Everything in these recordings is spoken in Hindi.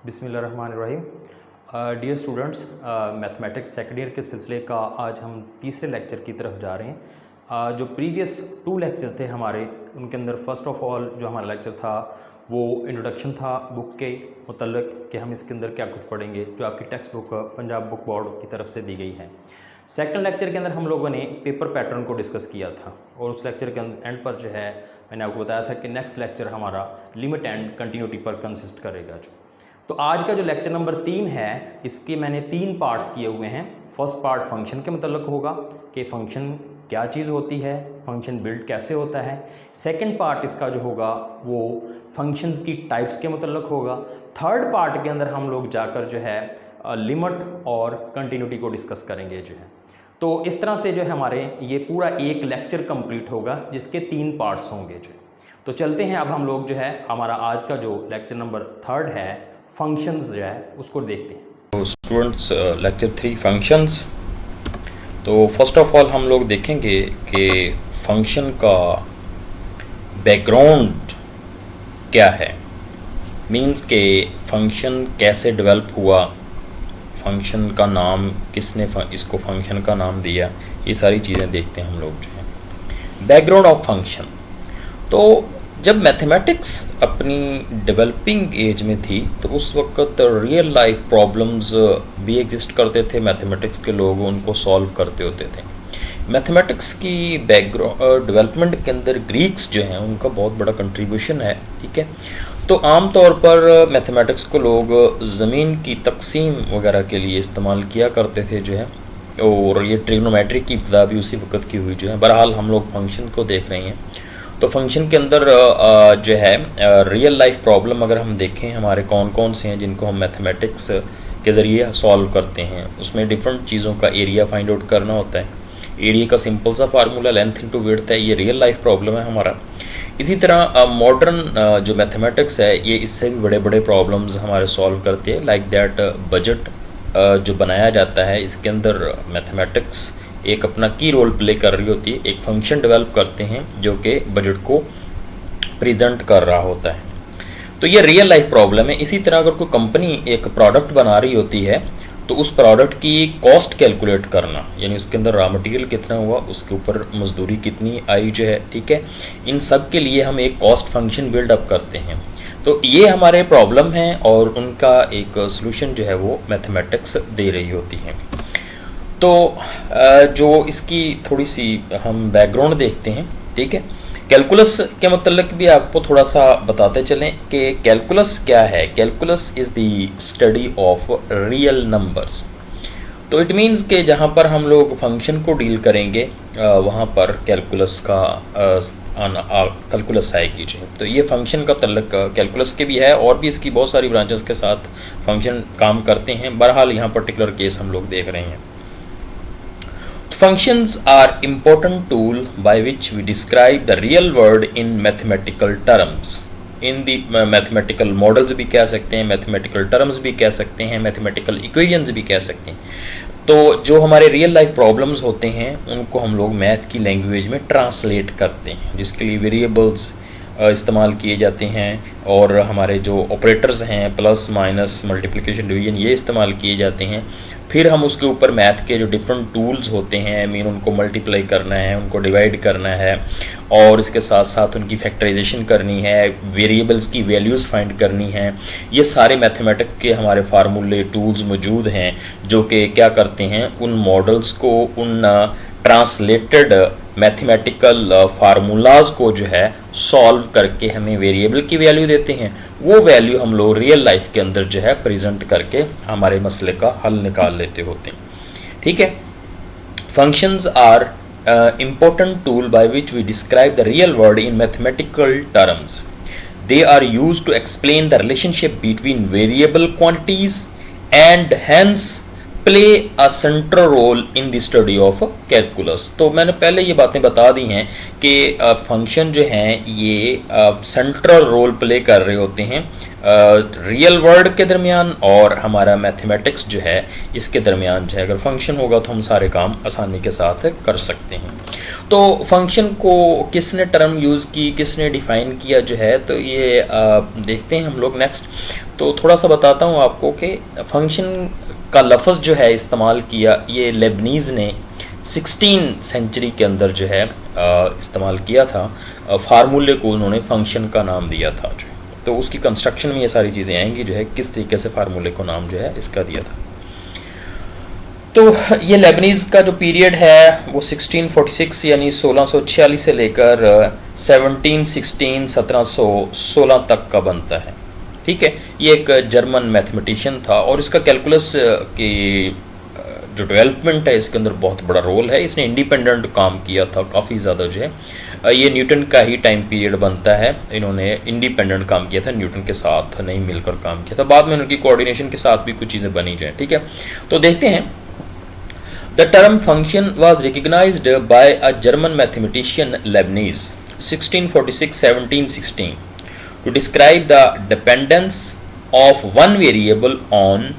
बिस्मिल्लाहिर्रहमानिर्रहीम। Dear students, mathematics second year के सिलसिले का आज हम तीसरे लेक्चर की तरफ जा रहे हैं। जो प्रीवियस 2 लेक्चर्स थे हमारे, उनके अंदर फ़र्स्ट ऑफ़ ऑल जो हमारा लेक्चर था वो इंट्रोडक्शन था बुक के मुतल्लिक़ कि हम इसके अंदर क्या कुछ पढ़ेंगे, जो आपकी text book Punjab book board की तरफ से दी गई है। सेकंड लेक्चर के अंदर हम लोगों ने पेपर पैटर्न को डिस्कस किया था और उस लेक्चर के एंड पर जो है मैंने आपको बताया था कि नेक्स्ट लेक्चर हमारा लिमिट एंड कंटिन्यूटी पर कंसिस्ट करेगा। तो आज का जो लेक्चर नंबर 3 है, इसके मैंने 3 पार्ट्स किए हुए हैं। फर्स्ट पार्ट फंक्शन के मतलब होगा कि फ़ंक्शन क्या चीज़ होती है, फंक्शन बिल्ड कैसे होता है। सेकंड पार्ट इसका जो होगा वो फंक्शंस की टाइप्स के मतलब होगा। थर्ड पार्ट के अंदर हम लोग जाकर जो है लिमिट और कंटिन्यूटी को डिस्कस करेंगे जो है। तो इस तरह से जो है हमारे ये पूरा एक लेक्चर कंप्लीट होगा जिसके 3 पार्ट्स होंगे जो है। तो चलते हैं अब हम लोग जो है हमारा आज का जो लेक्चर नंबर 3 है फंक्शंस जो है उसको देखते हैं। तो स्टूडेंट्स, लेक्चर 3 फंक्शंस। तो फर्स्ट ऑफ ऑल हम लोग देखेंगे कि फंक्शन का बैकग्राउंड क्या है, मींस के फंक्शन कैसे डेवलप हुआ, फंक्शन का नाम किसने इसको फंक्शन का नाम दिया, ये सारी चीज़ें देखते हैं हम लोग जो है। Background of function. तो जब मैथमेटिक्स अपनी डेवलपिंग एज में थी तो उस वक्त रियल लाइफ प्रॉब्लम्स भी एग्जिस्ट करते थे, मैथमेटिक्स के लोग उनको सॉल्व करते होते थे। मैथमेटिक्स की बैकग्राउंड डेवलपमेंट के अंदर ग्रीक्स जो हैं उनका बहुत बड़ा कंट्रीब्यूशन है, ठीक है। तो आम तौर पर मैथमेटिक्स को लोग ज़मीन की तकसीम वगैरह के लिए इस्तेमाल किया करते थे जो है, और ये ट्रिग्नोमेट्री की इब्तिदा भी उसी वक्त की हुई जो है। बहरहाल हम लोग फंक्शन को देख रहे हैं। तो फंक्शन के अंदर जो है रियल लाइफ प्रॉब्लम अगर हम देखें हमारे कौन कौन से हैं जिनको हम मैथमेटिक्स के ज़रिए सॉल्व करते हैं, उसमें डिफरेंट चीज़ों का एरिया फाइंड आउट करना होता है। एरिया का सिंपल सा फार्मूला लेंथ इनटू विड्थ है, ये रियल लाइफ प्रॉब्लम है हमारा। इसी तरह मॉडर्न जो मैथमेटिक्स है ये इससे भी बड़े बड़े प्रॉब्लम्स हमारे सॉल्व करते हैं। लाइक दैट बजट जो बनाया जाता है इसके अंदर मैथमेटिक्स एक अपना की रोल प्ले कर रही होती है। एक फंक्शन डेवलप करते हैं जो कि बजट को प्रेजेंट कर रहा होता है। तो ये रियल लाइफ प्रॉब्लम है। इसी तरह अगर कोई कंपनी एक प्रोडक्ट बना रही होती है तो उस प्रोडक्ट की कॉस्ट कैलकुलेट करना, यानी उसके अंदर रॉ मटेरियल कितना हुआ, उसके ऊपर मजदूरी कितनी आई जो है, ठीक है, इन सब के लिए हम एक कॉस्ट फंक्शन बिल्डअप करते हैं। तो ये हमारे प्रॉब्लम हैं और उनका एक सोल्यूशन जो है वो मैथमेटिक्स दे रही होती है। तो जो इसकी थोड़ी सी हम बैकग्राउंड देखते हैं, ठीक है। कैलकुलस के मतलब भी आपको थोड़ा सा बताते चलें कि कैलकुलस क्या है। Calculus is the study of real numbers. तो इट मीन्स कि जहाँ पर हम लोग फंक्शन को डील करेंगे वहाँ पर कैलकुलस का कैलकुलस आएगी जो। तो ये फंक्शन का तल्लक कैलकुलस के भी है और भी इसकी बहुत सारी ब्रांचेस के साथ फंक्शन काम करते हैं। बहरहाल यहाँ पर्टिकुलर केस हम लोग देख रहे हैं। Functions are important tool by which we describe the real world in mathematical terms. In the mathematical models भी कह सकते हैं, mathematical terms भी कह सकते हैं, mathematical equations भी कह सकते हैं। तो जो हमारे रियल लाइफ प्रॉब्लम्स होते हैं उनको हम लोग मैथ की लैंग्वेज में ट्रांसलेट करते हैं, जिसके लिए वेरिएबल्स इस्तेमाल किए जाते हैं और हमारे जो ऑपरेटर्स हैं प्लस माइनस मल्टीप्लिकेशन डिवीजन ये इस्तेमाल किए जाते हैं। फिर हम उसके ऊपर मैथ के जो डिफरेंट टूल्स होते हैं, मीन उनको मल्टीप्लाई करना है, उनको डिवाइड करना है और इसके साथ साथ उनकी फैक्टराइजेशन करनी है, वेरिएबल्स की वैल्यूज़ फाइंड करनी है। ये सारे मैथमेटिक्स के हमारे फार्मूले टूल्स मौजूद हैं जो कि क्या करते हैं, उन मॉडल्स को, उन ट्रांसलेटेड मैथमेटिकल फार्मूलाज को जो है सॉल्व करके हमें वेरिएबल की वैल्यू देते हैं। वो वैल्यू हम लोग रियल लाइफ के अंदर जो है प्रेजेंट करके हमारे मसले का हल निकाल लेते होते हैं, ठीक है। Functions are important tool by which we describe the real world in mathematical terms. They are used to explain the relationship between variable quantities and hence play a central role in the study of calculus. तो मैंने पहले ये बातें बता दी हैं कि फंक्शन जो हैं ये सेंट्रल रोल प्ले कर रहे होते हैं रियल वर्ल्ड के दरमियान और हमारा मैथमेटिक्स जो है इसके दरमियान जो है। अगर फंक्शन होगा तो हम सारे काम आसानी के साथ कर सकते हैं। तो फंक्शन को किसने टर्म यूज़ की, किसने डिफ़ाइन किया जो है, तो ये देखते हैं हम लोग नेक्स्ट। तो थोड़ा सा बताता हूँ आपको कि फंक्शन का लफ्ज़ जो है इस्तेमाल किया, ये लेबनीज़ ने 16 सेंचुरी के अंदर जो है इस्तेमाल किया था। फार्मूले को उन्होंने फंक्शन का नाम दिया था जो है, तो उसकी कंस्ट्रक्शन में ये सारी चीज़ें आएंगी जो है, किस तरीके से फार्मूले को नाम जो है इसका दिया था। तो ये लेबनीज़ का जो पीरियड है वो 1646 यानी 1646 से लेकर 1716 तक का बनता है। ठीक है, ये एक जर्मन मैथमेटिशियन था और इसका कैलकुलस की जो डेवलपमेंट है इसके अंदर बहुत बड़ा रोल है। इसने इंडिपेंडेंट काम किया था काफ़ी ज़्यादा जो है, ये न्यूटन का ही टाइम पीरियड बनता है। इन्होंने इंडिपेंडेंट काम किया था, न्यूटन के साथ नहीं मिलकर काम किया था। बाद में उनकी कोऑर्डिनेशन के साथ भी कुछ चीज़ें बनी जाए। ठीक है, तो देखते हैं। The term function was recognized by a German mathematician Leibniz 1646-1716 to describe the dependence of one variable on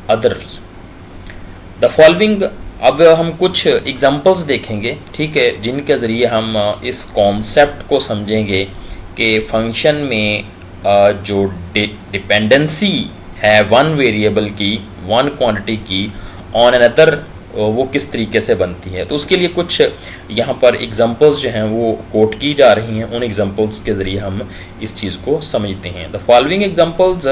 others. The following, अब हम कुछ एग्जाम्पल्स देखेंगे, ठीक है, जिनके ज़रिए हम इस कॉन्सेप्ट को समझेंगे कि फंक्शन में जो डिपेंडेंसी है वन वेरिएबल की, वन क्वांटिटी की ऑन अनदर, वो किस तरीके से बनती है। तो उसके लिए कुछ यहाँ पर एग्जांपल्स जो हैं वो कोट की जा रही हैं। उन एग्जांपल्स के ज़रिए हम इस चीज़ को समझते हैं। The following examples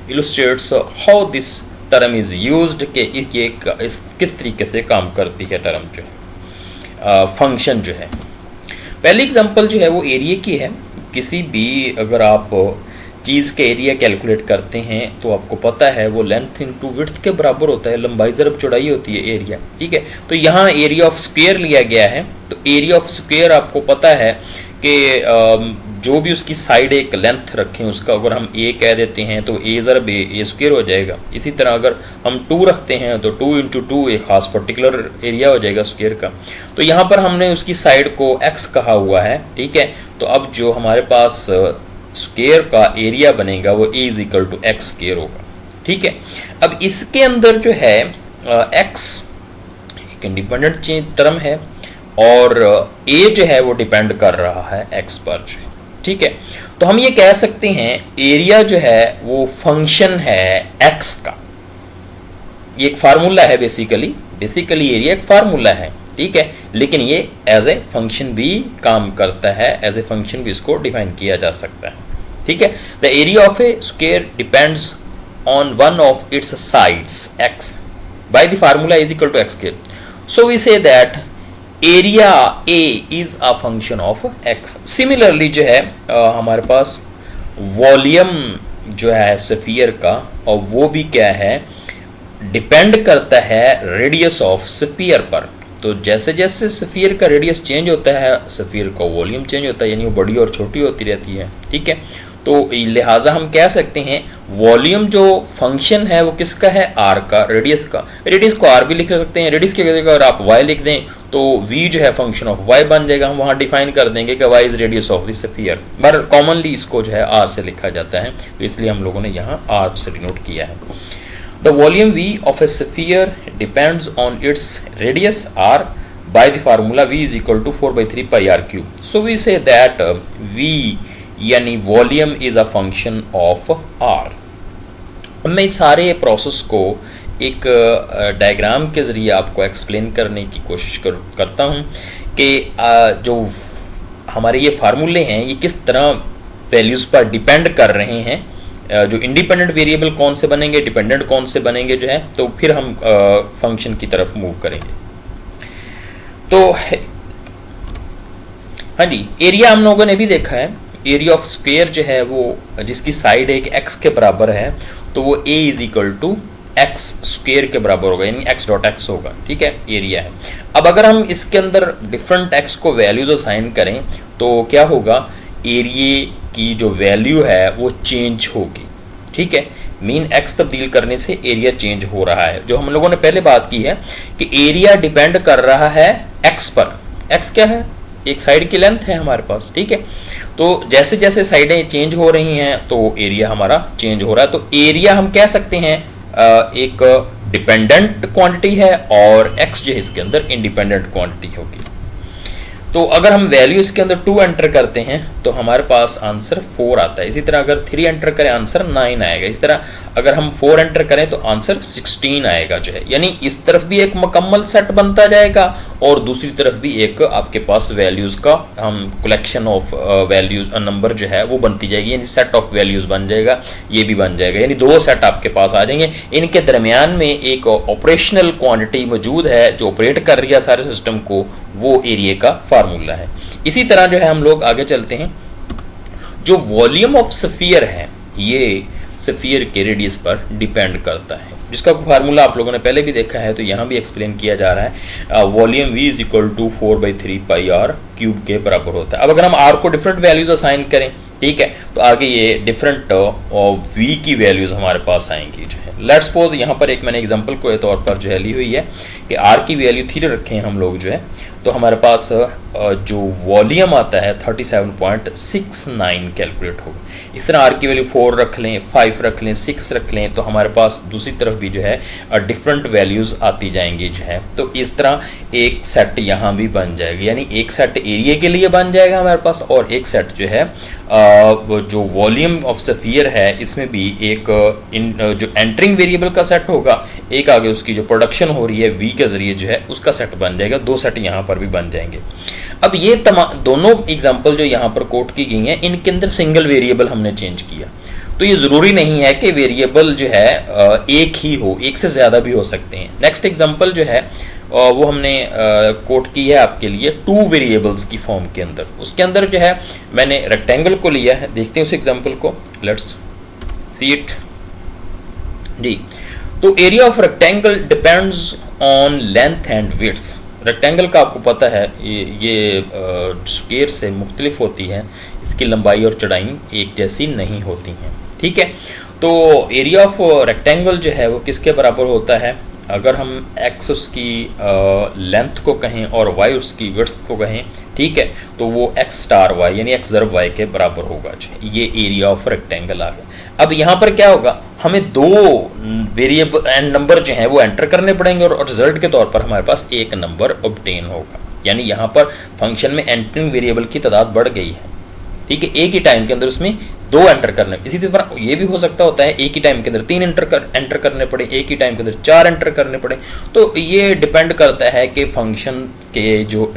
illustrates how this term is used, के ये किस तरीके से काम करती है टर्म जो है, फंक्शन जो है। पहली एग्जांपल जो है वो एरिया की है। किसी भी अगर आप चीज़ के एरिया कैलकुलेट करते हैं तो आपको पता है वो लेंथ इनटू विड्थ के बराबर होता है, लंबाई ज़रब चौड़ाई होती है एरिया। ठीक है, तो यहाँ एरिया ऑफ स्क्वायर लिया गया है। तो एरिया ऑफ स्क्वायर आपको पता है कि जो भी उसकी साइड एक लेंथ रखें उसका, अगर हम ए कह देते हैं तो ए ज़रब ए स्क्वायर हो जाएगा। इसी तरह अगर हम 2 रखते हैं तो 2 इंटू 2 एक खास पर्टिकुलर एरिया हो जाएगा स्क्वायर का। तो यहाँ पर हमने उसकी साइड को एक्स कहा हुआ है। ठीक है, तो अब जो हमारे पास स्क्वायर का एरिया बनेगा वो A is equal to x square होगा। ठीक है, अब इसके अंदर जो है एक्स एक इंडिपेंडेंट टर्म है और ए जो है वो डिपेंड कर रहा है एक्स पर जो है। ठीक है, तो हम ये कह सकते हैं एरिया जो है वो फंक्शन है एक्स का। ये एक फार्मूला है बेसिकली एरिया एक फार्मूला है। ठीक है, लेकिन ये एज ए फंक्शन भी काम करता है, एज ए फंक्शन भी इसको डिफाइन किया जा सकता है। ठीक है, the area of a square depends on one of its sides x by the formula is equal to x square. So we say that area A is a function of x. Similarly जो है हमारे पास वॉल्यूम जो है स्फीयर का, और वो भी क्या है, डिपेंड करता है रेडियस ऑफ स्फीयर पर। तो जैसे जैसे स्फीयर का रेडियस चेंज होता है स्फीयर का वॉल्यूम चेंज होता है, यानी वो बड़ी और छोटी होती रहती है। ठीक है, तो लिहाजा हम कह सकते हैं वॉल्यूम जो फंक्शन है वो किसका है, आर का, रेडियस का। रेडियस को आर भी लिख सकते हैं, रेडियस की जगह अगर आप वाई लिख दें तो वी जो है फंक्शन ऑफ वाई बन जाएगा। हम वहाँ डिफाइन कर देंगे कि y is radius of the sphere, पर कॉमनली इसको जो है आर से लिखा जाता है, तो इसलिए हम लोगों ने यहाँ आर से डिनोट किया है। The volume V of a sphere depends on its radius r by the formula V is equal to 4/3 pi r cube. So we say that V यानी volume is a function of r. अब मैं इस सारे प्रोसेस को एक डायग्राम के ज़रिए आपको एक्सप्लेन करने की कोशिश करता हूँ कि जो हमारे ये फार्मूले हैं ये किस तरह वैल्यूज़ पर डिपेंड कर रहे हैं, जो इंडिपेंडेंट वेरिएबल कौन से बनेंगे, डिपेंडेंट कौन से बनेंगे जो है, तो फिर हम फंक्शन की तरफ मूव करेंगे। तो हाँ जी, एरिया हम लोगों ने भी देखा है। एरिया ऑफ स्क्वायर जो है वो जिसकी साइड एक एक्स के बराबर है तो वो A is equal to x square के बराबर होगा, यानी एक्स डॉट एक्स होगा। ठीक है, एरिया है। अब अगर हम इसके अंदर डिफरेंट एक्स को वैल्यूज असाइन करें तो क्या होगा, एरिया की जो वैल्यू है वो चेंज होगी। ठीक है, मीन एक्स तब्दील करने से एरिया चेंज हो रहा है। जो हम लोगों ने पहले बात की है कि एरिया डिपेंड कर रहा है एक्स पर। एक्स क्या है, एक साइड की लेंथ है हमारे पास। ठीक है, तो जैसे जैसे साइडें चेंज हो रही हैं तो एरिया हमारा चेंज हो रहा है। तो एरिया हम कह सकते हैं एक डिपेंडेंट क्वांटिटी है और एक्स जो है इसके अंदर इंडिपेंडेंट क्वांटिटी होगी। तो अगर हम वैल्यू इसके अंदर 2 एंटर करते हैं तो हमारे पास आंसर 4 आता है। इसी तरह अगर 3 एंटर करें आंसर 9 आएगा। इस तरह अगर हम 4 एंटर करें तो आंसर 16 आएगा जो है। यानी इस तरफ भी एक मुकम्मल सेट बनता जाएगा और दूसरी तरफ भी एक आपके पास वैल्यूज का हम कलेक्शन ऑफ वैल्यूज नंबर जो है वो बनती जाएगी, यानी सेट ऑफ वैल्यूज बन जाएगा, ये भी बन जाएगा, यानी 2 सेट आपके पास आ जाएंगे। इनके दरमियान में एक ऑपरेशनल क्वांटिटी मौजूद है जो ऑपरेट कर रही है सारे सिस्टम को, वो एरिया का फार्मूला है। इसी तरह जो है हम लोग आगे चलते हैं। जो वॉल्यूम ऑफ स्फीयर है ये स्फीयर के रेडियस पर डिपेंड करता है, जिसका फार्मूला आप लोगों ने पहले भी देखा है, तो यहाँ भी एक्सप्लेन किया जा रहा है। Volume v is equal to 4/3 pi r cube के बराबर होता है। अब अगर हम r को डिफरेंट वैल्यूज असाइन करें, ठीक है, तो आगे ये डिफरेंट v की वैल्यूज हमारे पास आएंगी जो है। लेट्स सपोज यहाँ पर एक मैंने एग्जांपल के तौर पर जो है ली हुई है कि r की वैल्यू 3 रखे हैं हम लोग जो है, तो हमारे पास जो वॉल्यूम आता है 37.69 कैलकुलेट होगा। इस तरह r की वैल्यू 4 रख लें, 5 रख लें, 6 रख लें, तो हमारे पास दूसरी तरफ भी जो है डिफरेंट वैल्यूज आती जाएंगी जो है। तो इस तरह एक सेट यहाँ भी बन जाएगा, यानी एक सेट एरिया के लिए बन जाएगा हमारे पास, और एक सेट जो है जो वॉल्यूम ऑफ स्फीयर है इसमें भी एक जो एंटरिंग वेरिएबल का सेट होगा, एक आगे उसकी जो प्रोडक्शन हो रही है v के जरिए जो है उसका सेट बन जाएगा। 2 सेट यहाँ पर भी बन जाएंगे। अब ये दोनों एग्जांपल जो यहाँ पर कोट की गई हैं, इनके अंदर सिंगल वेरिएबल हमने चेंज किया, तो ये जरूरी नहीं है कि वेरिएबल जो है एक ही हो, एक से ज्यादा भी हो सकते हैं। नेक्स्ट एग्जांपल जो है वो हमने कोट की है आपके लिए 2 वेरिएबल्स की फॉर्म के अंदर। उसके अंदर जो है मैंने रेक्टेंगल को लिया है, देखते हैं उस एग्जांपल को, लेट्स सी इट जी। तो area of rectangle depends on length and width. Rectangle का आपको पता है ये स्क्वायर से मुख्तलिफ होती है, इसकी लंबाई और चौड़ाई एक जैसी नहीं होती हैं, ठीक है। तो एरिया ऑफ रेक्टेंगल जो है वो किसके बराबर होता है? अगर हम x उसकी लेंथ को कहें और y उसकी विड्थ को कहें, ठीक है, तो वो x स्टार y यानी x ज़रब y के बराबर होगा। ये एरिया ऑफ रेक्टेंगल आ गया। अब यहाँ पर क्या होगा, हमें 2 वेरिएबल एंड नंबर जो हैं वो एंटर करने पड़ेंगे और रिजल्ट के तौर पर हमारे पास एक नंबर ऑब्टेन होगा। यानी यहाँ पर फंक्शन में एंटरिंग वेरिएबल की तादाद बढ़ गई है, ठीक है। एक ही टाइम के अंदर उसमें 2 एंटर करने, इसी तरह ये भी हो सकता होता है एक ही टाइम के अंदर 3 एंटर करने पड़े, एक ही टाइम के अंदर 4 एंटर करने पड़े। तो ये डिपेंड करता है कि फंक्शन के जो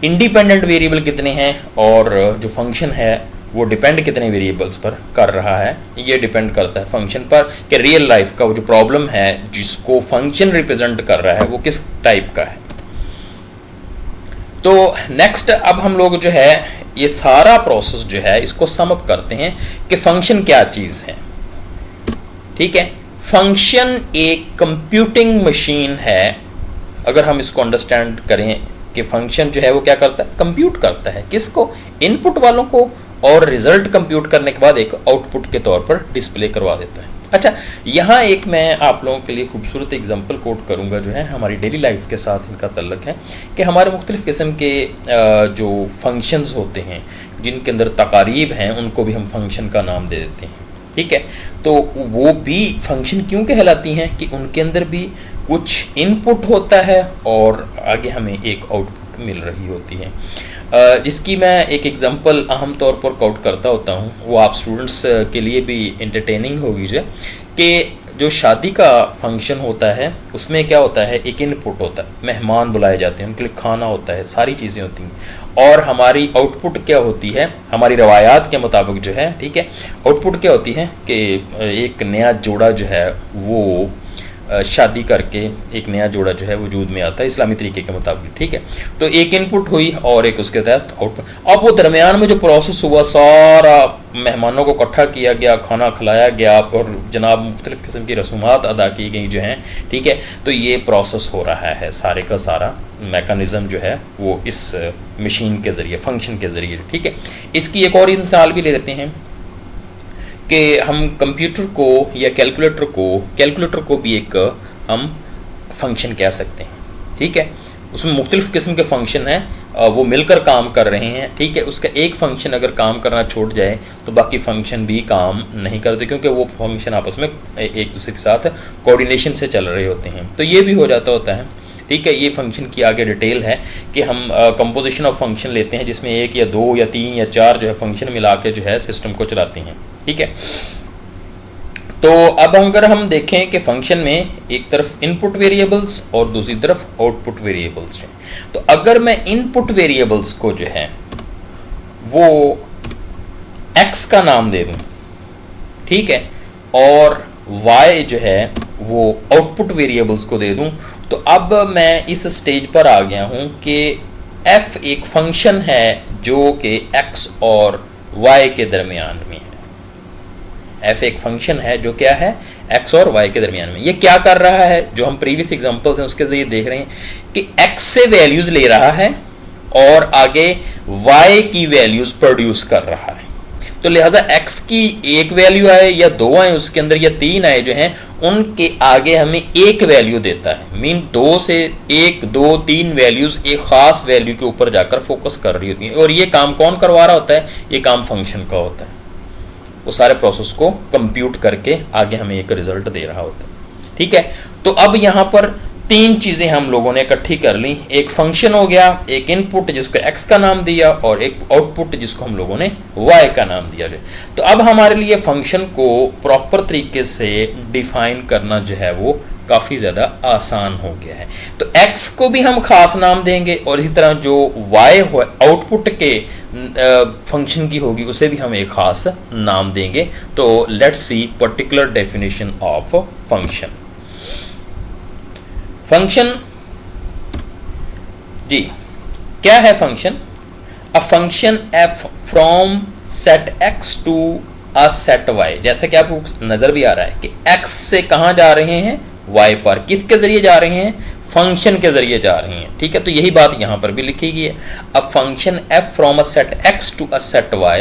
इंडिपेंडेंट वेरिएबल कितने हैं और जो फंक्शन है वो डिपेंड कितने वेरिएबल्स पर कर रहा है। ये डिपेंड करता है फंक्शन पर कि रियल लाइफ का वो जो प्रॉब्लम है जिसको फंक्शन रिप्रेजेंट कर रहा है वो किस टाइप का है। तो नेक्स्ट अब हम लोग जो है ये सारा प्रोसेस जो है इसको सम अप करते हैं कि फंक्शन क्या चीज है, ठीक है। फंक्शन एक कंप्यूटिंग मशीन है। अगर हम इसको अंडरस्टैंड करें कि फंक्शन जो है वो क्या करता है, कंप्यूट करता है, किसको, इनपुट वालों को, और रिजल्ट कंप्यूट करने के बाद एक आउटपुट के तौर पर डिस्प्ले करवा देता है। अच्छा, यहाँ एक मैं आप लोगों के लिए खूबसूरत एग्जांपल कोट करूँगा जो है हमारी डेली लाइफ के साथ इनका तल्लक है कि हमारे मुख्तलिफ़ किस्म के जो फंक्शंस होते हैं जिनके अंदर तकारीब हैं उनको भी हम फंक्शन का नाम दे देते हैं, ठीक है। तो वो भी फंक्शन क्यों कहलाती हैं कि उनके अंदर भी कुछ इनपुट होता है और आगे हमें एक आउटपुट मिल रही होती है। जिसकी मैं एक एग्जांपल अहम तौर पर कोट करता होता हूँ, वो आप स्टूडेंट्स के लिए भी इंटरटेनिंग होगी जो कि जो शादी का फंक्शन होता है उसमें क्या होता है, एक इनपुट होता है, मेहमान बुलाए जाते हैं, उनके लिए खाना होता है, सारी चीज़ें होती हैं, और हमारी आउटपुट क्या होती है, हमारी रवायात के मुताबिक जो है, ठीक है, आउटपुट क्या होती है कि एक नया जोड़ा जो है वो शादी करके एक नया जोड़ा जो है वजूद में आता है इस्लामी तरीके के मुताबिक, ठीक है। तो एक इनपुट हुई और एक उसके तहत आउटपुट। अब वो दरमियान में जो प्रोसेस हुआ, सारा मेहमानों को इकट्ठा किया गया, खाना खिलाया गया और जनाब मुख्तलिफ़ किस्म की रसूमात अदा की गई जो हैं, ठीक है। तो ये प्रोसेस हो रहा है, सारे का सारा मैकेनिज़्म जो है वो इस मशीन के ज़रिए, फंक्शन के ज़रिए, ठीक है। इसकी एक और मिसाल भी ले लेते हैं कि हम कंप्यूटर को या कैलकुलेटर को भी एक हम फंक्शन कह सकते हैं, ठीक है। उसमें मुख्तलिफ़ किस्म के फंक्शन हैं, वो मिलकर काम कर रहे हैं, ठीक है। उसका एक फंक्शन अगर काम करना छोड़ जाए तो बाकी फंक्शन भी काम नहीं करते, क्योंकि वो फंक्शन आपस में एक दूसरे के साथ कोऑर्डिनेशन से चल रहे होते हैं। तो ये भी हो जाता होता है। ठीक है। ये फंक्शन की आगे डिटेल है कि हम कंपोजिशन ऑफ फंक्शन लेते हैं जिसमें 1 या 2 या 3 या 4 जो है फंक्शन मिला के जो है सिस्टम को चलाते हैं, ठीक है। तो अब अगर हम देखें कि फंक्शन में एक तरफ इनपुट वेरिएबल्स और दूसरी तरफ आउटपुट वेरिएबल्स हैं, तो अगर मैं इनपुट वेरिएबल्स को जो है वो x का नाम दे दूं, ठीक है, और y जो है वो आउटपुट वेरिएबल्स को दे दूं, तो अब मैं इस स्टेज पर आ गया हूं कि f एक फंक्शन है जो कि x और y के दरमियान में है। f एक फंक्शन है जो क्या है, x और y के दरमियान में। ये क्या कर रहा है, जो हम प्रीवियस एग्जांपल्स हैं उसके जरिए देख रहे हैं कि x से वैल्यूज ले रहा है और आगे y की वैल्यूज प्रोड्यूस कर रहा है। तो लिहाजा x की एक वैल्यू आए या 2 आए उसके अंदर या 3 आए जो हैं, उनके आगे हमें एक वैल्यू देता है। मीन 2 से 1, 2, 3 वैल्यूज एक खास वैल्यू के ऊपर जाकर फोकस कर रही होती हैं। और ये काम कौन करवा रहा होता है, ये काम फंक्शन का होता है। वो सारे प्रोसेस को कंप्यूट करके आगे हमें एक रिजल्ट दे रहा होता है, ठीक है। तो अब यहां पर 3 चीजें हम लोगों ने इकट्ठी कर ली। एक फंक्शन हो गया, एक इनपुट जिसको x का नाम दिया, और एक आउटपुट जिसको हम लोगों ने y का नाम दिया जाए। तो अब हमारे लिए फंक्शन को प्रॉपर तरीके से डिफाइन करना जो है वो काफी ज्यादा आसान हो गया है। तो x को भी हम खास नाम देंगे और इसी तरह जो y हो आउटपुट के फंक्शन की होगी उसे भी हम एक खास नाम देंगे। तो let's see particular definition of function. Function जी क्या है function? A function f from set x to a set y। जैसा कि आपको नजर भी आ रहा है कि x से कहां जा रहे हैं, y पर। किसके जरिए जा रहे हैं, फंक्शन के जरिए जा रहे हैं, ठीक है। तो यही बात यहां पर भी लिखी गई है। A function f from a set x to a set y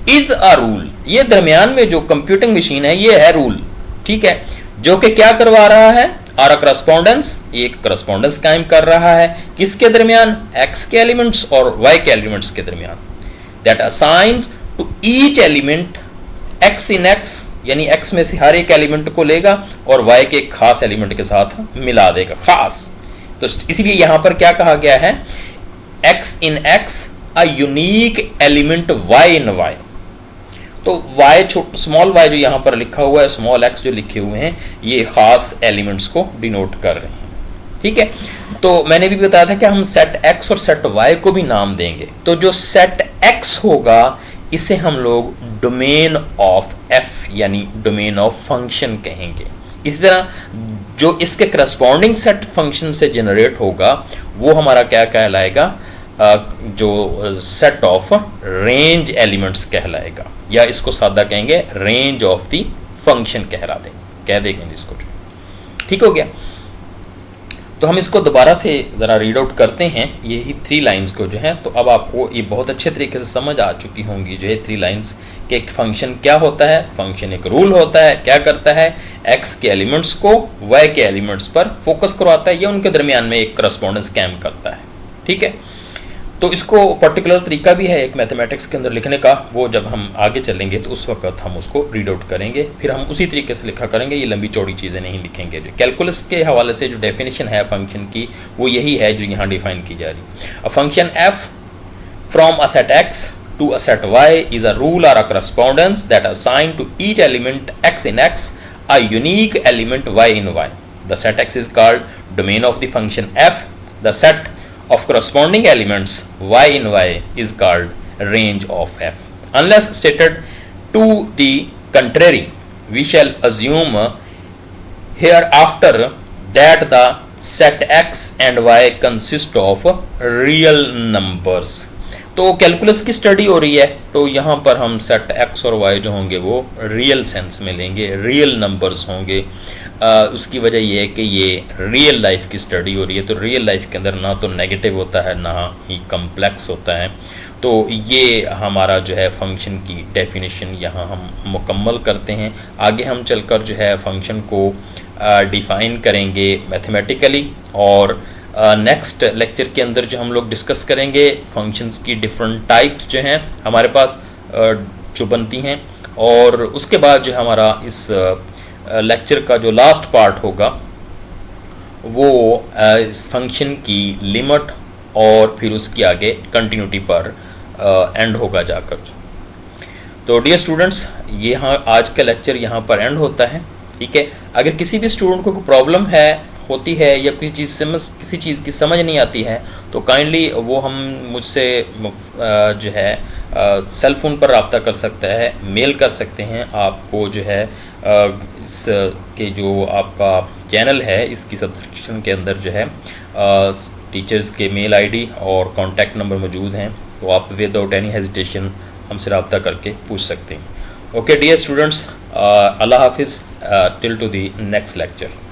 is a rule. ये दरमियान में जो कंप्यूटिंग मशीन है ये है रूल, ठीक है, जो कि क्या करवा रहा है, और करस्पॉन्डेंस, एक करस्पॉन्डेंस कायम कर रहा है किसके दरमियान, x के एलिमेंट्स और y के एलिमेंट्स के दरमियान। That assigns to each element x in x, यानी x में से हर एक एलिमेंट को लेगा और y के एक खास एलिमेंट के साथ मिला देगा, खास। तो इसीलिए यहां पर क्या कहा गया है, x in x a unique element y in y। तो y स्मॉल y जो यहां पर लिखा हुआ है, स्मॉल x जो लिखे हुए हैं, ये खास एलिमेंट्स को डिनोट कर रहे हैं, ठीक है। तो मैंने भी बताया था कि हम सेट x और सेट y को भी नाम देंगे। तो जो सेट x होगा इसे हम लोग डोमेन ऑफ f यानी डोमेन ऑफ फंक्शन कहेंगे। इसी तरह जो इसके करस्पॉन्डिंग सेट फंक्शन से जनरेट होगा वो हमारा क्या कहलाएगा, जो सेट ऑफ रेंज एलिमेंट्स कहलाएगा, या इसको सादा कहेंगे रेंज ऑफ द फंक्शन कह देंगे इसको, ठीक हो गया। तो हम इसको दोबारा से जरा रीड आउट करते हैं, यही 3 लाइंस को जो है। तो अब आपको ये बहुत अच्छे तरीके से समझ आ चुकी होंगी जो है 3 लाइंस कि एक फंक्शन क्या होता है। फंक्शन एक रूल होता है, क्या करता है, x के एलिमेंट्स को y के एलिमेंट्स पर फोकस करवाता है या उनके दरमियान में एक करस्पॉन्डेंस कायम करता है, ठीक है। तो इसको पर्टिकुलर तरीका भी है एक मैथमेटिक्स के अंदर लिखने का, वो जब हम आगे चलेंगे तो उस वक्त हम उसको रीड आउट करेंगे, फिर हम उसी तरीके से लिखा करेंगे, ये लंबी चौड़ी चीज़ें नहीं लिखेंगे। जो कैलकुलस के हवाले से जो डेफिनेशन है फंक्शन की वो यही है जो यहाँ डिफाइन की जा रही। अ function f from a set x to a set y is a rule or a correspondence that assign to each element x in x a unique element y in y. The set x is called domain of the function f. The set of corresponding elements y in y is called range of f. Unless stated to the contrary, we shall assume hereafter that the set x and y consist of real numbers. तो कैलकुलस की स्टडी हो रही है, तो यहाँ पर हम सेट x और y जो होंगे वो रियल सेंस में लेंगे, रियल नंबर्स होंगे। उसकी वजह ये है कि ये रियल लाइफ की स्टडी हो रही है, तो रियल लाइफ के अंदर ना तो नेगेटिव होता है ना ही कम्प्लेक्स होता है। तो ये हमारा जो है फंक्शन की डेफिनेशन यहाँ हम मुकम्मल करते हैं। आगे हम चलकर जो है फंक्शन को डिफ़ाइन करेंगे मैथमेटिकली, और नेक्स्ट लेक्चर के अंदर जो हम लोग डिस्कस करेंगे फंक्शंस की डिफरेंट टाइप्स जो हैं हमारे पास जो बनती हैं, और उसके बाद जो हमारा इस लेक्चर का जो लास्ट पार्ट होगा वो इस फंक्शन की लिमिट और फिर उसकी आगे कंटिन्यूटी पर एंड होगा जाकर। तो डियर स्टूडेंट्स, ये आज का लेक्चर यहाँ पर एंड होता है। ठीक है, अगर किसी भी स्टूडेंट को कोई प्रॉब्लम होती है या किसी चीज़ की समझ नहीं आती है तो काइंडली वो मुझसे जो है सेल फ़ोन पर रब्ता कर सकता है, मेल कर सकते हैं। आपको जो है इस के जो आपका चैनल है इसकी सब्सक्रिप्शन के अंदर जो है टीचर्स के मेल आईडी और कॉन्टैक्ट नंबर मौजूद हैं, तो आप विदाउट एनी हेजिटेशन हमसे रब्ता करके पूछ सकते हैं। ओके डियर स्टूडेंट्स, अल्लाह हाफिज़ till two the next lecture.